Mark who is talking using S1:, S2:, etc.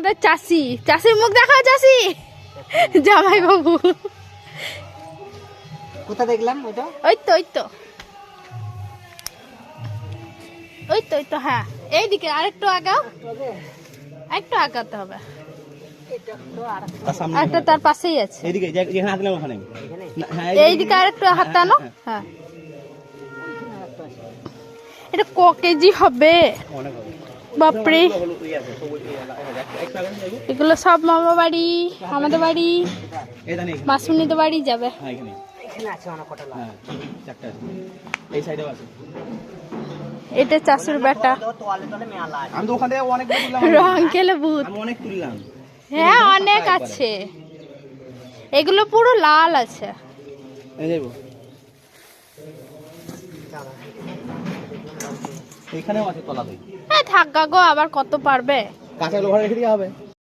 S1: আমাদের চাষি, চাষির মুখ দেখাও চাষি, জামাই বাবু।
S2: কোথা দেখলাম ওটা?
S1: ওই তো ওই তো ওই তো ওই তো, হ্যাঁ এইদিকে আরেকটু আগাও, একটু আগাতে হবে। একটা তার পাশেই আছে,
S3: এইদিকে যেখানে আসলাম ওখানে।
S1: এইদিকে আরেকটু হাত আনো। হ্যাঁ, এটা ক কেজি হবে?
S3: অনেক হবে।
S1: বাপরে, এগুলো সব মামা বাড়ি, আমাদের বাড়ি, মাসুনিদের বাড়ি যাবে। এটা চাষুর বেটা,
S3: আমি তো ওখান থেকে অনেক তুললাম,
S1: রং খেলে ভূত।
S3: আমি অনেক তুললাম।
S1: হ্যাঁ অনেক আছে, এগুলো পুরো লাল আছে।
S3: এখানেও আছে তলাতে।
S1: হ্যাঁ থাকা গো, আবার কত পারবে।
S3: কাঁচা লোহার রেখে দেওয়া হবে।